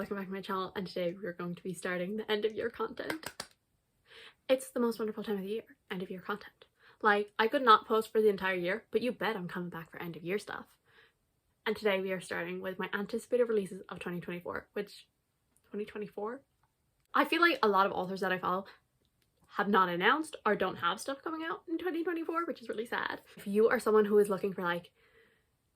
welcome back to my channel, and today we're going to be starting the end of year content. It's the most wonderful time of the year, end of year content. Like, I could not post for the entire year, but you bet I'm coming back for end of year stuff. And today we are starting with my anticipated releases of 2024, which, 2024? I feel like a lot of authors that I follow have not announced or don't have stuff coming out in 2024, which is really sad. If you are someone who is looking for like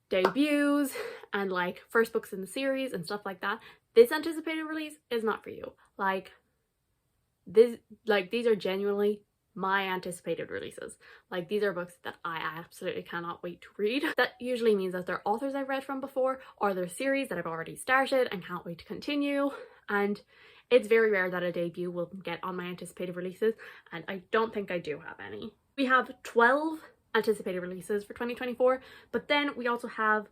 debuts and like first books in the series and stuff like that, this anticipated release is not for you. These are genuinely my anticipated releases. Like, these are books that I absolutely cannot wait to read. That usually means that they're authors I've read from before, or they're series that I've already started and can't wait to continue. And it's very rare that a debut will get on my anticipated releases, and I don't think I do have any. We have 12 anticipated releases for 2024, but then we also have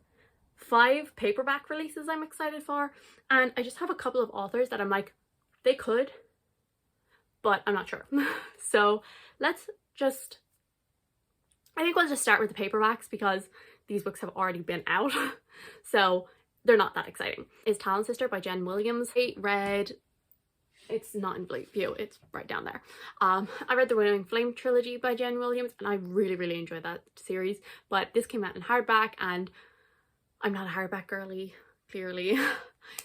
5 paperback releases I'm excited for, and I just have a couple of authors that I'm like, they could, but I'm not sure. So I think we'll just start with the paperbacks because these books have already been out, so they're not that exciting. Is Talon Sister by Jen Williams. I read, it's not in view, it's right down there. I read the Winnowing Flame trilogy by Jen Williams, and I really enjoyed that series, but this came out in hardback and I'm not a hardback girly, clearly.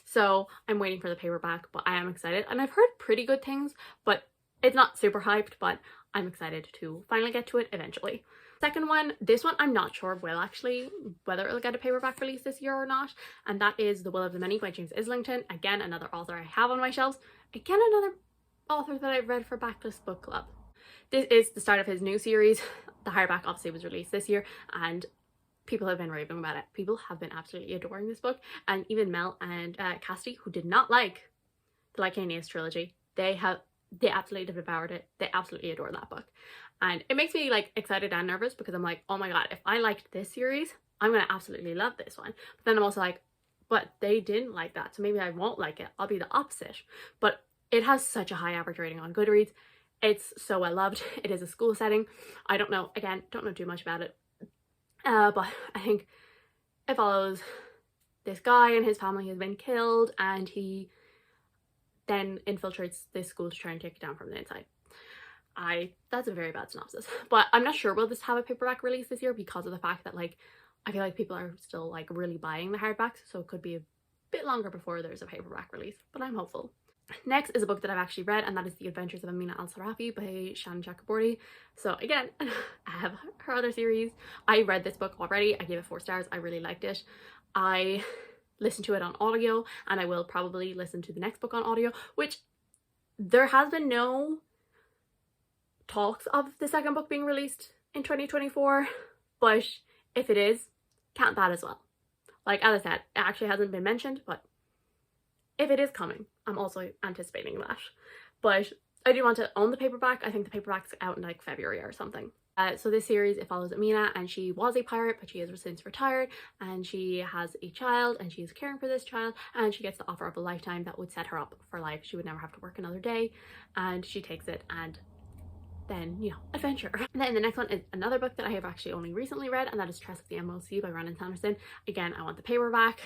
So I'm waiting for the paperback, but I am excited, and I've heard pretty good things, but it's not super hyped, but I'm excited to finally get to it eventually. Second one, this one I'm not sure whether it'll get a paperback release this year or not, and that is The Will of the Many by James Islington. Again, another author I have on my shelves. Again, another author that I've read for Backlist Book Club. This is the start of his new series. The hardback obviously was released this year, and people have been raving about it. People have been absolutely adoring this book, and even Mel and Cassidy, who did not like the Lycaonius trilogy, they absolutely devoured it. They absolutely adore that book, and it makes me like excited and nervous because I'm like, oh my god, if I liked this series, I'm gonna absolutely love this one. But then I'm also like, but they didn't like that, so maybe I won't like it. I'll be the opposite. But it has such a high average rating on Goodreads. It's so well loved. It is a school setting. I don't know too much about it, but I think it follows this guy and his family has been killed, and he then infiltrates this school to try and take it down from the inside. That's a very bad synopsis, but I'm not sure will this have a paperback release this year because of the fact that like I feel like people are still like really buying the hardbacks, so it could be a bit longer before there's a paperback release, but I'm hopeful. Next is a book that I've actually read, and that is The Adventures of Amina Al-Sarafi by Shannon Chakraborty. So again, I have her other series. I read this book already. I gave it 4 stars. I really liked it. I listened to it on audio, and I will probably listen to the next book on audio, which there has been no talks of the second book being released in 2024, but if it is, count that as well. Like, as I said, it actually hasn't been mentioned, but if it is coming, I'm also anticipating that. But I do want to own the paperback. I think the paperback's out in like February or something. So this series, it follows Amina, and she was a pirate, but she has since retired, and she has a child, and she is caring for this child, and she gets the offer of a lifetime that would set her up for life. She would never have to work another day, and she takes it, and then, you know, adventure. And then the next one is another book that I have actually only recently read, and that is Tress of the MOC by Ronan Sanderson. Again, I want the paperback.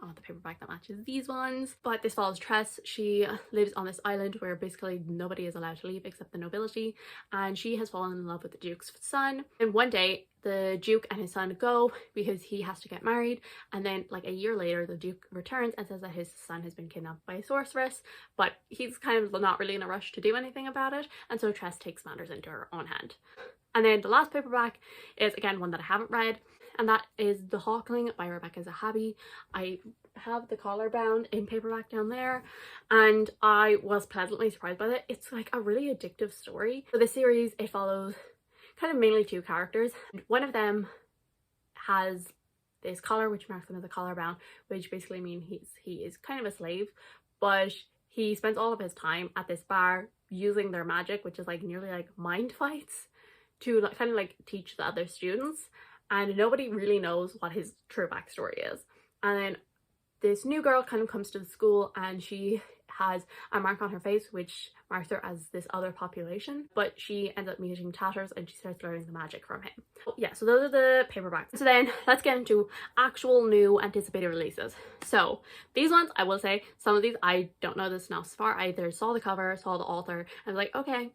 I want the paperback that matches these ones. But this follows Tress. She lives on this island where basically nobody is allowed to leave except the nobility, and she has fallen in love with the Duke's son. And one day the Duke and his son go because he has to get married, and then like a year later the Duke returns and says that his son has been kidnapped by a sorceress, but he's kind of not really in a rush to do anything about it, and so Tress takes matters into her own hand. And then the last paperback is again one that I haven't read, and that is The Hawkling by Rebecca Zahabi. I have the collar bound in paperback down there, and I was pleasantly surprised by it. It's like a really addictive story. So this series, it follows kind of mainly 2 characters. One of them has this collar which marks him as a collar bound, which basically means he is kind of a slave, but he spends all of his time at this bar using their magic, which is like nearly like mind fights, to like, kind of like teach the other students, and nobody really knows what his true backstory is. And then this new girl kind of comes to the school, and she has a mark on her face which marks her as this other population, but she ends up meeting Tatters and she starts learning the magic from him. Yeah, so those are the paperbacks. So then let's get into actual new anticipated releases. So these ones, I will say, some of these I don't know the synopsis for. I either saw the cover, saw the author, and I was like, okay.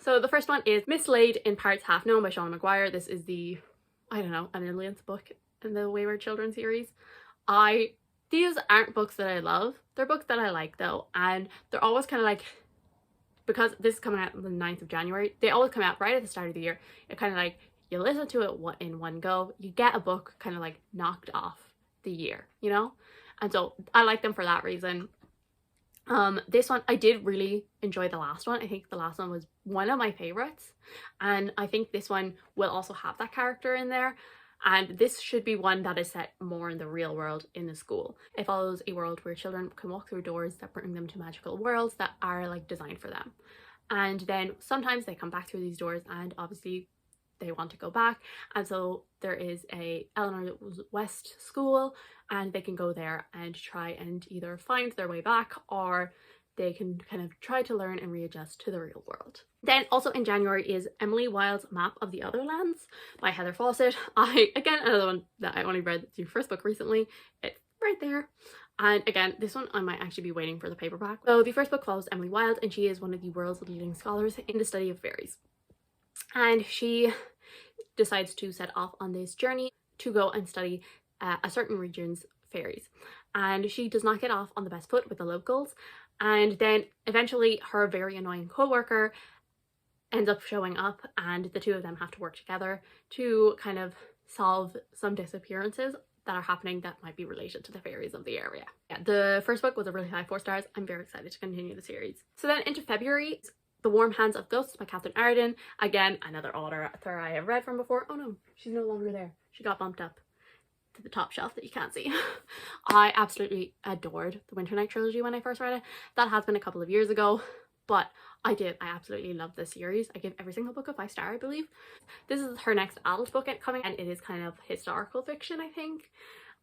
So the first one is Mislaid in Parts Half Known by Sean McGuire. This is the, I don't know, an Aliens book in the Wayward Children series. These aren't books that I love. They're books that I like though, and they're always kind of like, because this is coming out on the 9th of January, they always come out right at the start of the year. It kind of like, you listen to it in one go, you get a book kind of like knocked off the year, you know? And so I like them for that reason. This one, I did really enjoy the last one. I think the last one was one of my favorites, and I think this one will also have that character in there. And this should be one that is set more in the real world in the school. It follows a world where children can walk through doors that bring them to magical worlds that are like designed for them. And then sometimes they come back through these doors and obviously they want to go back. And so there is a Eleanor West school and they can go there and try and either find their way back, or they can kind of try to learn and readjust to the real world. Then also in January is Emily Wilde's Map of the Other Lands by Heather Fawcett. Again, another one that I only read the first book recently. It's right there. And again, this one I might actually be waiting for the paperback. So the first book follows Emily Wilde, and she is one of the world's leading scholars in the study of fairies. And she decides to set off on this journey to go and study a certain region's fairies. And she does not get off on the best foot with the locals. And then eventually her very annoying co-worker ends up showing up, and the two of them have to work together to kind of solve some disappearances that are happening that might be related to the fairies of the area. Yeah, the first book was a really high 4 stars. I'm very excited to continue the series. So then into February, The Warm Hands of Ghosts by Catherine Arden. Again, another author I have read from before. Oh no, she's no longer there. She got bumped up to the top shelf that you can't see. I absolutely adored the Winter Night trilogy when I first read it. That has been a couple of years ago, but I absolutely love this series. I give every single book a 5 star, I believe. This is her next adult book coming, and it is kind of historical fiction, I think.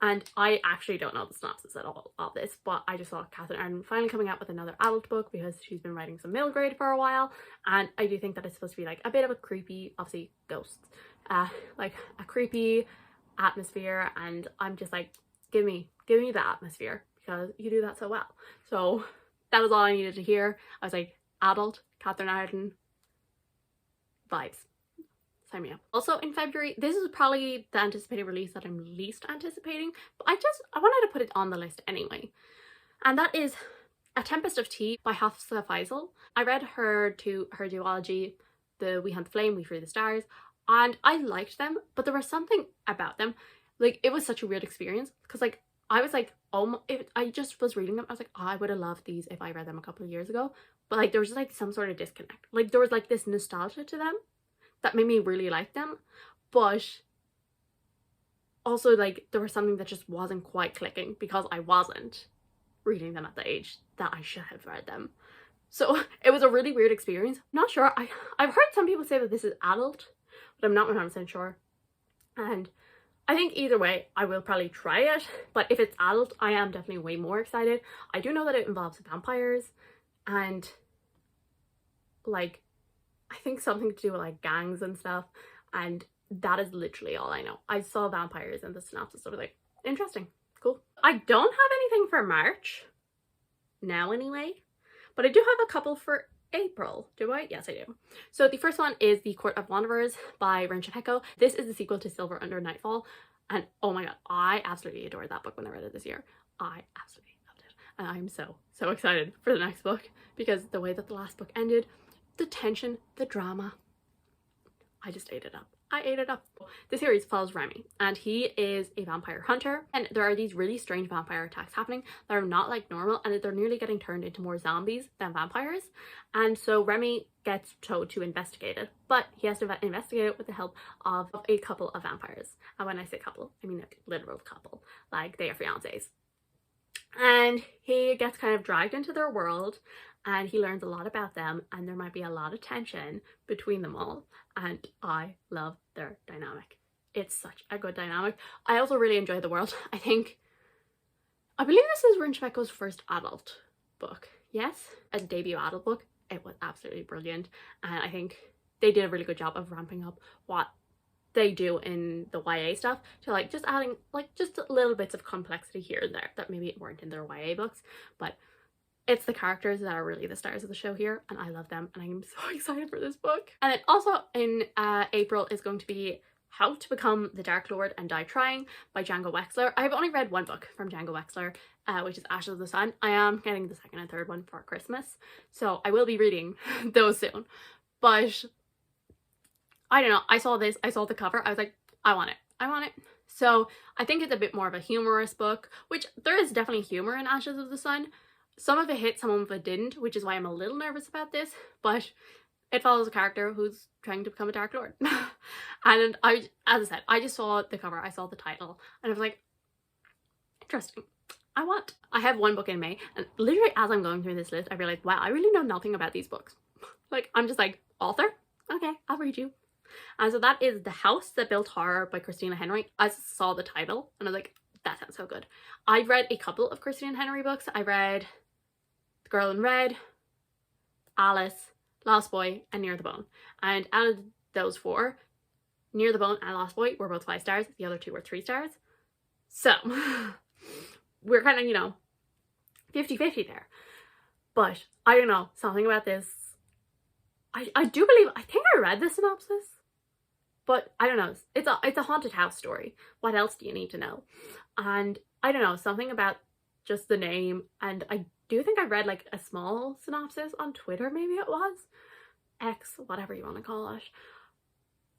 And I actually don't know the synopsis at all of this, but I just saw Catherine Arden finally coming out with another adult book because she's been writing some middle grade for a while, and I do think that it's supposed to be like a bit of a creepy, obviously ghosts, like a creepy atmosphere, and I'm just like, give me the atmosphere because you do that so well. So that was all I needed to hear. I was like, adult Catherine Arden vibes. Sign me up. Also in February, this is probably the anticipated release that I'm least anticipating, but I wanted to put it on the list anyway, and that is A Tempest of Tea by Hafsa Faisal. I read her duology, the We Hunt the Flame, We Free the Stars, and I liked them, but there was something about them, like it was such a weird experience because like I was like, oh, I just was reading them, I was like, oh, I would have loved these if I read them a couple of years ago, but like there was just like some sort of disconnect. Like there was like this nostalgia to them that made me really like them, but also like there was something that just wasn't quite clicking because I wasn't reading them at the age that I should have read them. So it was a really weird experience. I'm not sure. I've heard some people say that this is adult, but I'm not 100% sure. And I think either way, I will probably try it. But if it's adult, I am definitely way more excited. I do know that it involves vampires and like, I think something to do with like gangs and stuff. And that is literally all I know. I saw vampires in the synopsis. So I was like, interesting, cool. I don't have anything for March now anyway, but I do have a couple for April. Do I? Yes, I do. So the first one is The Court of Wanderers by Rin Shepeko. This is the sequel to Silver Under Nightfall, and oh my god, I absolutely adored that book when I read it this year. I absolutely loved it, and I'm so excited for the next book because the way that the last book ended, the tension, the drama, I just ate it up. I ate it up. The series follows Remy, and he is a vampire hunter, and there are these really strange vampire attacks happening that are not like normal, and they're nearly getting turned into more zombies than vampires. And so Remy gets told to investigate it, but he has to investigate it with the help of a couple of vampires. And when I say couple, I mean a literal couple, like they are fiancés. And he gets kind of dragged into their world, and he learns a lot about them, and there might be a lot of tension between them all, and I love their dynamic. It's such a good dynamic. I also really enjoy the world. I believe this is Rin Shepeko's first adult book. Yes, a debut adult book. It was absolutely brilliant, and I think they did a really good job of ramping up what they do in the YA stuff to like just adding like just little bits of complexity here and there that maybe weren't in their YA books, but it's the characters that are really the stars of the show here, and I love them, and I'm so excited for this book. And then also in April is going to be How to Become the Dark Lord and Die Trying by Django Wexler. I've only read one book from Django Wexler, which is Ashes of the Sun. I am getting the second and third one for Christmas, so I will be reading those soon. But I don't know, I saw this, I saw the cover, I was like, I want it. So I think it's a bit more of a humorous book, which there is definitely humor in Ashes of the Sun. Some of it hit, some of it didn't, which is why I'm a little nervous about this, but it follows a character who's trying to become a Dark Lord. And as I said, I just saw the cover, I saw the title, and I was like, interesting. I have one book in May, and literally as I'm going through this list, I realized, wow, I really know nothing about these books. Like, I'm just like, author? Okay, I'll read you. And so that is The House That Built Horror by Christina Henry. I saw the title, and I was like, that sounds so good. I've read a couple of Christina Henry books. I read The Girl in Red, Alice, Lost Boy, and Near the Bone. And out of those four, Near the Bone and Lost Boy were both 5 stars. The other 2 were 3 stars. So, we're kind of, you know, 50-50 there. But, I don't know, something about this. I do believe, I think I read the synopsis. But, I don't know, it's a haunted house story. What else do you need to know? And, I don't know, something about just the name, and I do think I read like a small synopsis on Twitter, maybe it was. X, whatever you want to call it.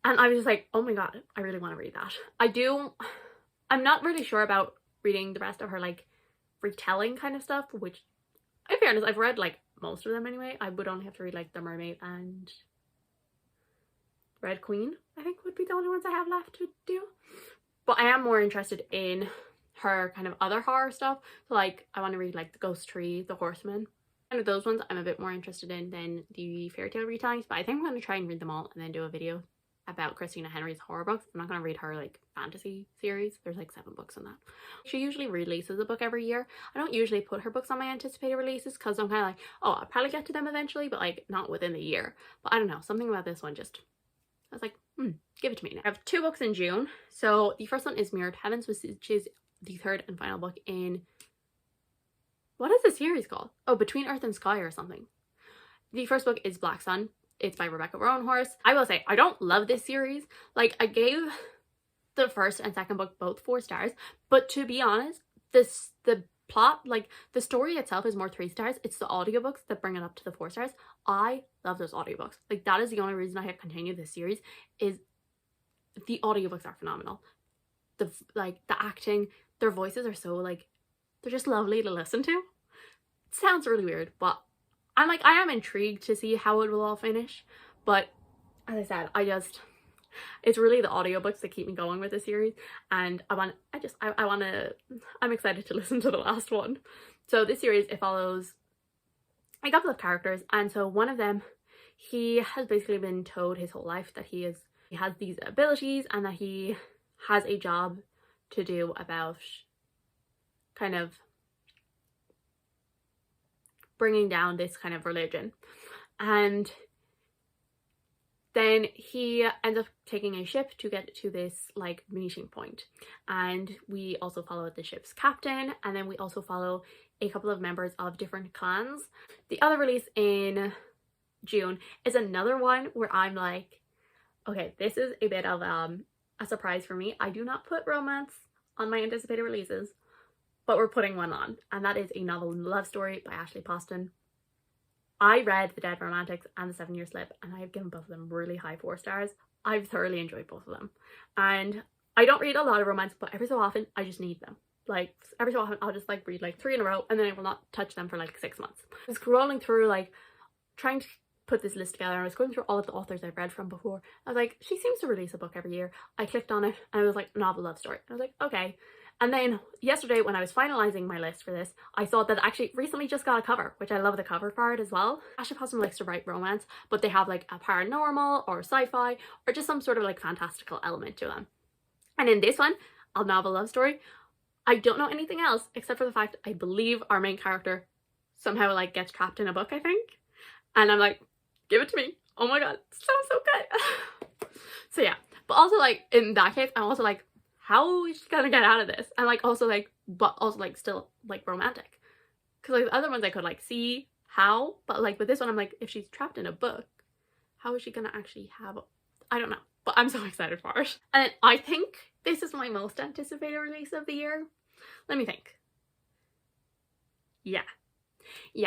And I was just like, oh my god, I really want to read that. I'm not really sure about reading the rest of her like retelling kind of stuff, which in fairness, I've read like most of them anyway. I would only have to read like The Mermaid and Red Queen, I think would be the only ones I have left to do. But I am more interested in her kind of other horror stuff. So like I want to read like The Ghost Tree, The Horseman. Kind of those ones I'm a bit more interested in than the fairy tale retellings, but I think I'm going to try and read them all and then do a video about Christina Henry's horror books. I'm not going to read her like fantasy series. There's like 7 books in that. She usually releases a book every year. I don't usually put her books on my anticipated releases because I'm kind of like, oh, I'll probably get to them eventually, but like not within the year. But I don't know, something about this one just, I was like, give it to me now. I have 2 books in June. So the first one is Mirrored Heavens, which is the 3rd and final book in, what is the series called? Oh, Between Earth and Sky or something. The first book is Black Sun. It's by Rebecca Roanhorse. I will say, I don't love this series. Like, I gave the first and second book both 4 stars, but to be honest, the plot, like, the story itself is more 3 stars. It's the audiobooks that bring it up to the 4 stars. I love those audiobooks. Like, that is the only reason I have continued this series, is the audiobooks are phenomenal. The acting, their voices are so, like, they're just lovely to listen to. It sounds really weird, but I am intrigued to see how it will all finish. But as I said, it's really the audiobooks that keep me going with the series, and I'm excited to listen to the last one. So this series, it follows a couple of characters, and so one of them, he has basically been told his whole life that he has these abilities and that he has a job to do about kind of bringing down this kind of religion. And then he ends up taking a ship to get to this like meeting point, and we also follow the ship's captain, and then we also follow a couple of members of different clans. The other release in June is another one where I'm like, okay, this is a bit of a surprise for me. I do not put romance on my anticipated releases, but we're putting one on, and that is a novel love story by Ashley Poston. I read The Dead Romantics and The 7 Year Slip, and I have given both of them really high 4 stars. I've thoroughly enjoyed both of them. And I don't read a lot of romance, but every so often, I just need them. Like, every so often, I'll just like read like 3 in a row, and then I will not touch them for like 6 months. I was scrolling through, like, trying to put this list together, and I was going through all of the authors I've read from before. I was like, she seems to release a book every year. I clicked on it, and it was like, novel love story. I was like, okay. And then yesterday when I was finalising my list for this, I saw that it actually recently just got a cover, which I love the cover for it as well. Ashley Poston likes to write romance, but they have like a paranormal or sci-fi or just some sort of like fantastical element to them. And in this one, a novel love story, I don't know anything else except for the fact I believe our main character somehow like gets trapped in a book, I think. And I'm like, give it to me. Oh my god, it sounds so good. So yeah, but also like in that case, I'm also like, how is she gonna get out of this? And like also like, but also like still like romantic. Because like the other ones I could like see how, but like with this one I'm like, if she's trapped in a book, how is she gonna actually have I don't know, but I'm so excited for it. And I think this is my most anticipated release of the year. Let me think. Yeah,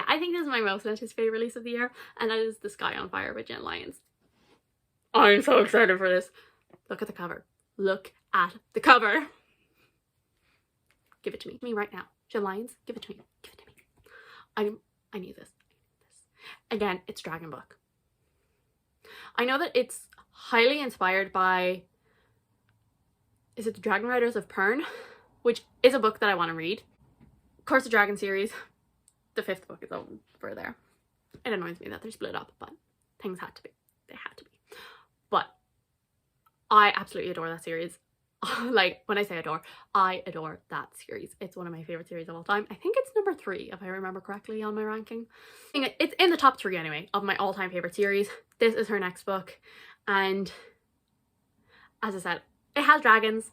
I think this is my most anticipated release of the year, and that is The Sky on Fire by Jen Lyons. I'm so excited for this. Look at the cover. Look at the cover. Give it to me right now. Jen Lyons, give it to me. Give it to me. I need this. Again, it's Dragon Book. I know that it's highly inspired by, is it the Dragon Riders of Pern? Which is a book that I want to read. Course of Dragon series. The 5th book is over there. It annoys me that they're split up, but things had to be. They had to be. But I absolutely adore that series. Like, when I say adore, I adore that series. It's one of my favorite series of all time. I think it's number 3, if I remember correctly, on my ranking. It's in the top 3 anyway of my all-time favorite series. This is her next book, and as I said, it has dragons.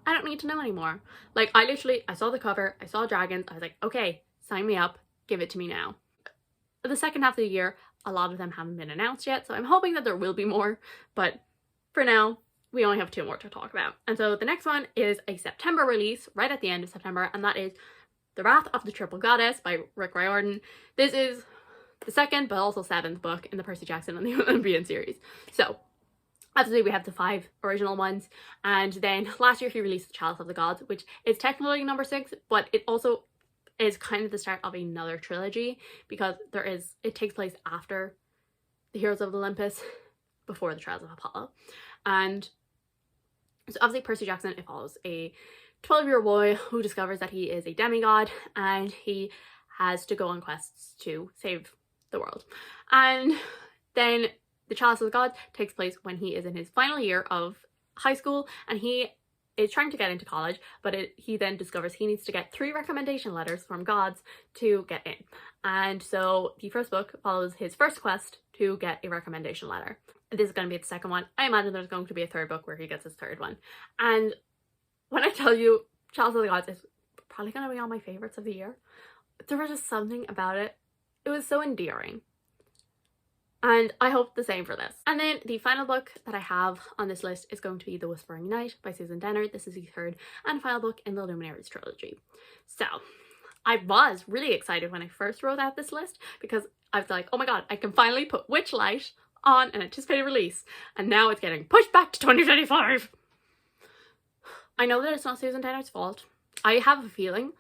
I don't need to know anymore. Like, I saw the cover, I saw dragons, I was like, okay, sign me up, give it to me now. The second half of the year, a lot of them haven't been announced yet, so I'm hoping that there will be more, but for now, we only have 2 more to talk about. And so the next one is a September release, right at the end of September, and that is The Wrath of the Triple Goddess by Rick Riordan. This is the 2nd, but also 7th book in the Percy Jackson and the Olympian series. So, obviously we have the 5 original ones, and then last year he released The Chalice of the Gods, which is technically number 6, but it also is kind of the start of another trilogy, because it takes place after the Heroes of Olympus, before the Trials of Apollo. And so obviously Percy Jackson, it follows a 12-year-old boy who discovers that he is a demigod, and he has to go on quests to save the world. And then The Chalice of the Gods takes place when he is in his final year of high school, and he is trying to get into college, but he then discovers he needs to get 3 recommendation letters from gods to get in. And so the first book follows his first quest to get a recommendation letter. This is going to be the second one. I imagine there's going to be a 3rd book where he gets his 3rd one. And when I tell you Chalice of the Gods is probably going to be all my favorites of the year, there was just something about it. It was so endearing. And I hope the same for this. And then the final book that I have on this list is going to be The Whispering Night by Susan Dennard. This is the 3rd and final book in the Luminaries trilogy. So I was really excited when I first wrote out this list, because I was like, oh my god, I can finally put Witchlight on an anticipated release, and now it's getting pushed back to 2025. I know that it's not Susan Dennard's fault. I have a feeling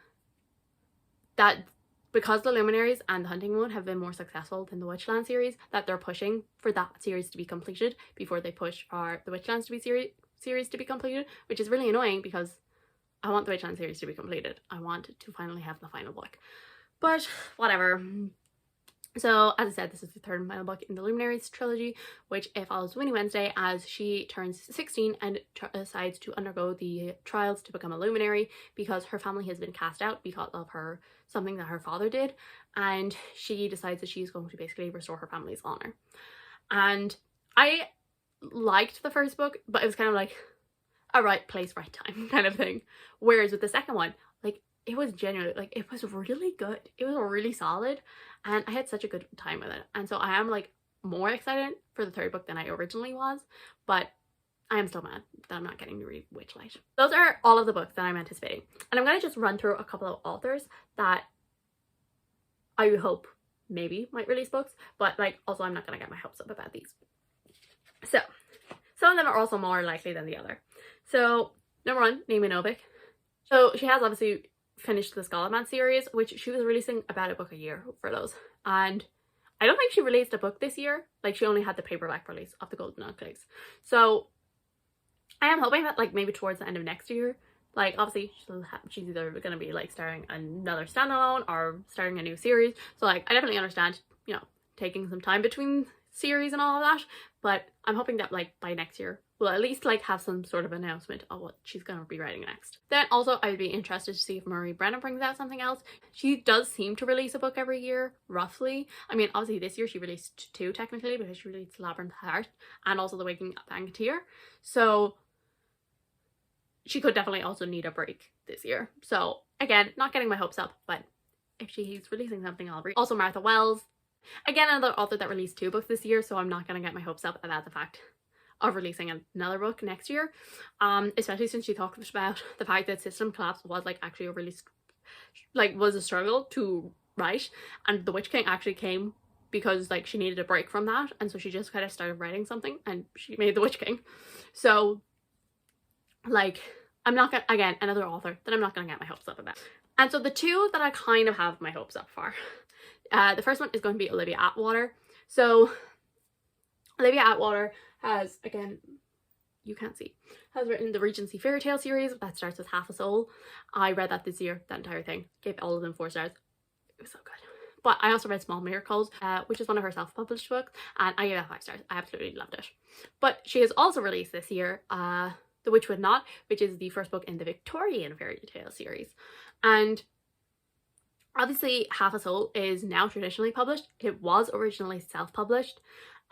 that because the Luminaries and the Hunting Moon have been more successful than the Witchland series, that they're pushing for that series to be completed before they push for the Witchlands to be series to be completed, which is really annoying because I want the Witchland series to be completed. I want to finally have the final book. But whatever. So, as I said, this is the 3rd and final book in the Luminaries trilogy, which it follows Winnie Wednesday as she turns 16 and decides to undergo the trials to become a luminary, because her family has been cast out because of something that her father did, and she decides that she's going to basically restore her family's honor. And I liked the first book, but it was kind of like a right place, right time kind of thing. Whereas with the second one, like, it was genuinely, like, it was really good. It was really solid, and I had such a good time with it. And so I am, like, more excited for the 3rd book than I originally was, but I am still mad that I'm not getting to read Witchlight. Those are all of the books that I'm anticipating. And I'm going to just run through a couple of authors that I hope maybe might release books, but, like, also I'm not going to get my hopes up about these. So, some of them are also more likely than the other. So, number 1, Naomi Novik. So, she has obviously finished the Scarlet Man series, which she was releasing about a book a year for those, and I don't think she released a book this year. Like, she only had the paperback release of the Golden Enclaves. So I am hoping that, like, maybe towards the end of next year, like, obviously she's either going to be, like, starting another standalone or starting a new series, so, like, I definitely understand, you know, taking some time between series and all of that, but I'm hoping that, like, by next year will at least like have some sort of announcement of what she's going to be writing next. Then also I'd be interested to see if Marie Brennan brings out something else. She does seem to release a book every year, roughly. I mean, obviously this year she released 2 technically, because she released Labyrinth Heart and also The Waking Banketeer. So she could definitely also need a break this year. So again, not getting my hopes up, but if she's releasing something, I'll read. Also Martha Wells, again another author that released 2 books this year, so I'm not going to get my hopes up about the fact of releasing another book next year, especially since she talked about the fact that System Collapse was like actually a really was a struggle to write, and The Witch King actually came because like she needed a break from that, and so she just kind of started writing something and she made The Witch King. So like I'm not gonna, again, another author that I'm not gonna get my hopes up about. And so the 2 that I kind of have my hopes up for, the first one is going to be Olivia Atwater. So Olivia Atwater has, again, you can't see, has written the Regency Fairy Tale series that starts with Half a Soul. I read that this year, that entire thing, gave all of them 4 stars. It was so good. But I also read Small Miracles, which is one of her self-published books, and I gave that 5 stars. I absolutely loved it. But she has also released this year The Witch Would Not, which is the first book in the Victorian Fairy Tale series. And obviously Half a Soul is now traditionally published. It was originally self-published,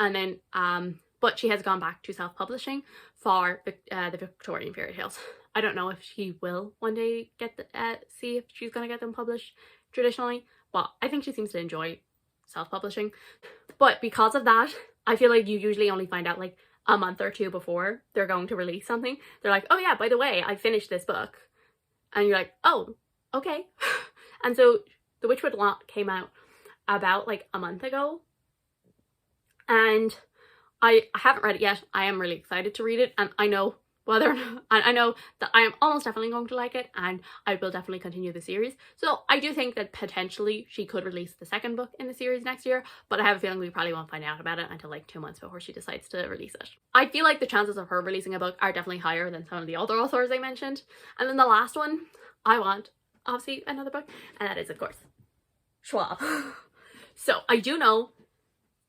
and then but she has gone back to self-publishing for the Victorian fairy tales. I don't know if she will one day get see if she's gonna get them published traditionally, but I think she seems to enjoy self-publishing. But because of that, I feel like you usually only find out like a month or 2 before they're going to release something. They're like, oh yeah, by the way, I finished this book, and you're like, oh, okay. And so The Witch Would Not came out about like a month ago, and I haven't read it yet. I am really excited to read it, and I know whether or not, and I know that I am almost definitely going to like it, and I will definitely continue the series. So I do think that potentially she could release the 2nd book in the series next year, but I have a feeling we probably won't find out about it until like 2 months before she decides to release it. I feel like the chances of her releasing a book are definitely higher than some of the other authors I mentioned. And then the last one, I want obviously another book, and that is of course Schwab. So I do know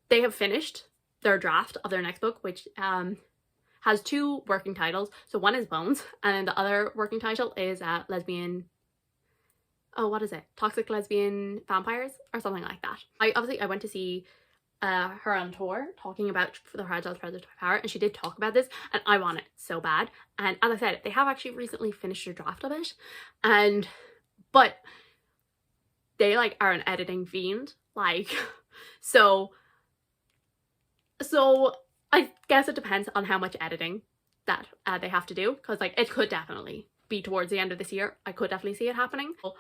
they have finished their draft of their next book, which has 2 working titles. So one is Bones, and then the other working title is Lesbian, oh what is it, Toxic Lesbian Vampires or something like that. I went to see her on tour talking about the Fragile Predatory Power, and she did talk about this, and I want it so bad. And as I said, they have actually recently finished a draft of it, but they like are an editing fiend, like so I guess it depends on how much editing that they have to do, because like it could definitely be towards the end of this year. I could definitely see it happening. So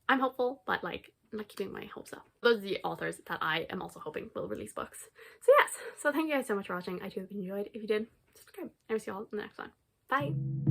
I'm hopeful, but like I'm not keeping my hopes up. Those are the authors that I am also hoping will release books. So yes, so thank you guys so much for watching. I do hope you enjoyed. If you did, subscribe. I will see you all in the next one. Bye.